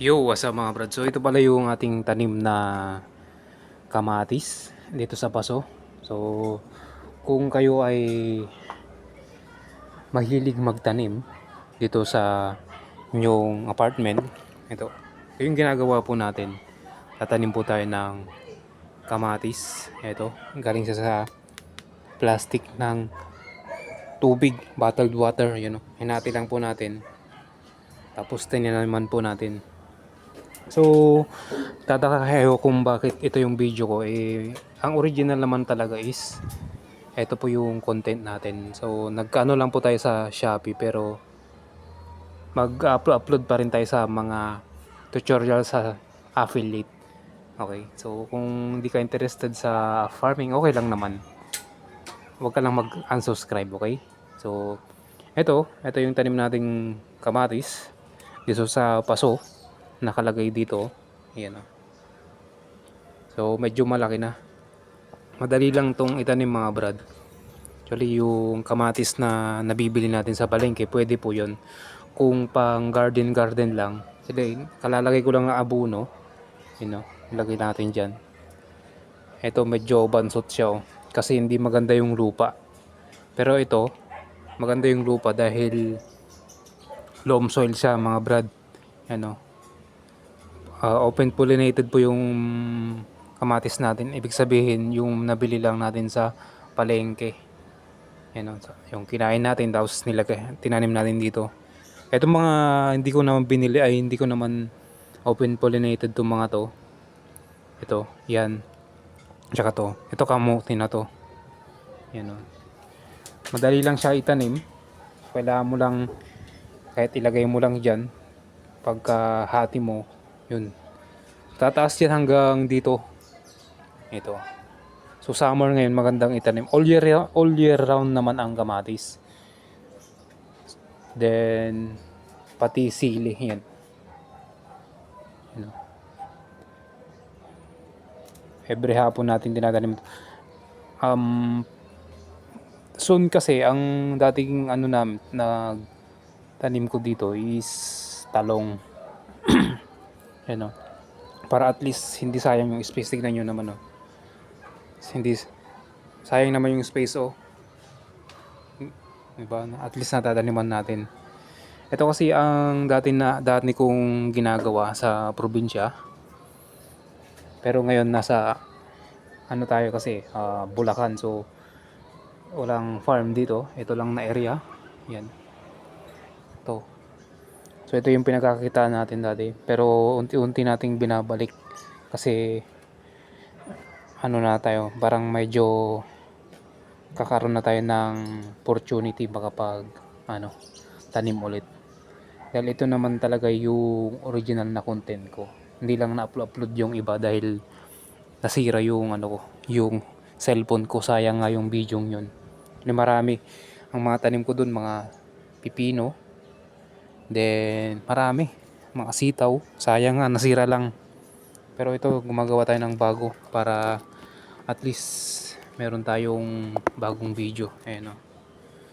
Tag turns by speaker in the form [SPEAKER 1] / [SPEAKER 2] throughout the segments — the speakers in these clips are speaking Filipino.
[SPEAKER 1] Yo, what's up mga brad? So ito pala yung ating tanim na kamatis dito sa paso. So kung kayo ay mahilig magtanim dito sa inyong apartment, ito yung ginagawa po natin. Tatanim po tayo ng kamatis. Ito, galing siya sa plastic ng tubig, bottled water, Hinati lang po natin. Tapos tinanaman po natin. So, tataka kayo kung bakit ito yung video ko. Ang original naman talaga is ito po yung content natin. So, nagkaano lang po tayo sa Shopee pero mag-upload pa rin tayo sa mga tutorial sa affiliate. Okay. So, kung hindi ka interested sa farming, okay lang naman. Huwag ka lang mag-unsubscribe, okay? So, ito yung tanim nating kamatis dito sa paso. Nakalagay dito. Ayan o. So, medyo malaki na. Madali lang tong itanim mga brad. Actually, yung kamatis na nabibili natin sa palengke, pwede po yun. Kung pang garden lang, kalalagay ko lang ng abono. Ilagay natin dyan. Ito medyo bansot siya kasi hindi maganda yung lupa. Pero ito, maganda yung lupa dahil loam soil siya mga brad. Open pollinated po yung kamatis natin. Ibig sabihin, yung nabili lang natin sa palengke. Yung kinain natin tapos tinanim natin dito. Itong mga hindi ko naman binili ay hindi ko naman open pollinated tong mga to. Ito, yan. Tsaka to. Ito kamote na to. Yan o. Madali lang siya itanim. Kailangan mo lang kahit ilagay mo lang dyan. Pagka hati mo, yun. Tataas yan hanggang dito. Ito. So summer ngayon magandang itanim. All year round naman ang kamatis. Then pati sili yan. Every hapon natin tinatanim. Soon kasi ang dating na tanim ko dito is talong. Para at least hindi sayang yung space. Tignan nyo naman hindi sayang naman yung space diba? At least natataniman natin. Ito kasi ang dati kong ginagawa sa probinsya. Pero ngayon nasa tayo kasi Bulacan, so walang farm dito. Ito lang na area. Yan. Ito. So ito yung pinagkakakitaan natin dati. Pero unti-unti nating binabalik kasi na tayo, parang medyo kakaroon na tayo ng opportunity baka pag tanim ulit. Dahil ito naman talaga yung original na content ko. Hindi lang na-upload yung iba dahil nasira yung yung cellphone ko. Sayang nga yung video yun. Marami ang mga tanim ko dun, mga pipino. Then marami, mga sitaw. Sayang nga nasira lang. Pero ito gumagawa tayo ng bago para at least meron tayong bagong video.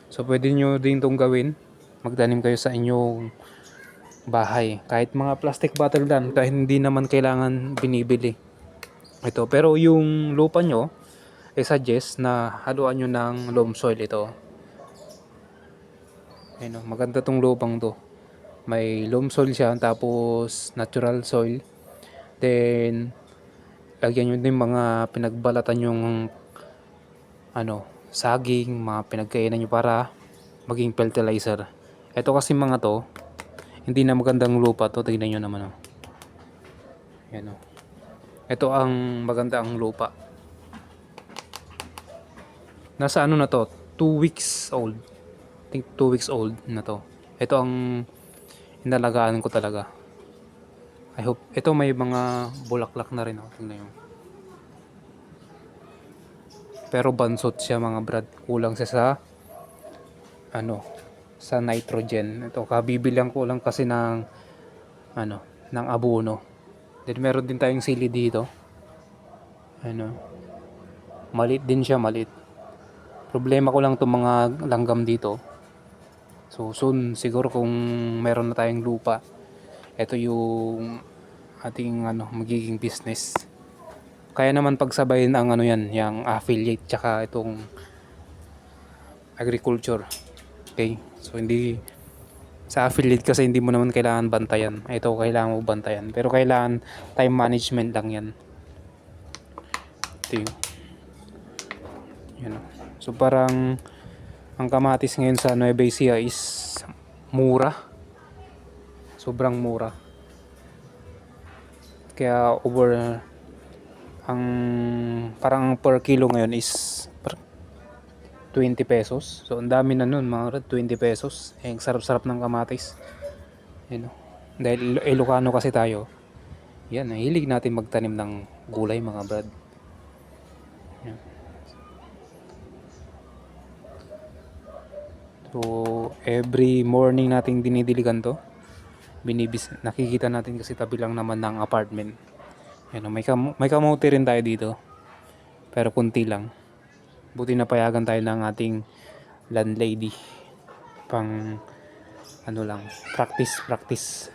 [SPEAKER 1] So pwede nyo din itong gawin. Magtanim kayo sa inyong bahay. Kahit mga plastic bottle lang, kahit hindi naman kailangan binibili. Ito, pero yung lupa nyo, suggest na haluan nyo ng loam soil ito. Maganda tong lupang to. May loam soil siya, tapos natural soil. Then lagyan nyo din mga pinagbalatan yung saging, mga pinagkainan nyo para maging fertilizer. Ito kasi mga to, hindi na magandang lupa to. Tignan nyo naman ito ang maganda ang lupa. Nasa na to, 2 weeks old. I think 2 weeks old na to. Ito ang inalagaan ko talaga. I hope ito may mga bulaklak na rin tingnan nyo. Pero bansot siya mga brad. Kulang siya sa sa nitrogen. Ito kabibilang ko lang kasi ng ng abono. Then meron din tayong sili dito. Maliit din siya, maliit. Problema ko lang itong mga langgam dito. So soon siguro kung meron na tayong lupa, ito yung ating magiging business. Kaya naman pagsabayin ang yan, yung affiliate tsaka itong agriculture. Okay? So hindi sa affiliate kasi hindi mo naman kailangan bantayan. Ito kailangan mo bantayan. Pero kailangan time management lang yan. Ito yung, yun. So parang ang kamatis ngayon sa Nueva Ecija is mura. Sobrang mura. Kaya ang parang per kilo ngayon is 20 pesos. So ang dami na nun mga 20 pesos. Eh, sarap-sarap ng kamatis. Yun, dahil Ilocano kasi tayo. Yan, hilig natin magtanim ng gulay mga brad. Yan. So every morning nating dinidiligan to. Nakikita natin kasi tabi lang naman ng apartment. Yan, may kamote rin tayo dito. Pero kunti lang. Buti napayagan tayo ng ating landlady pang practice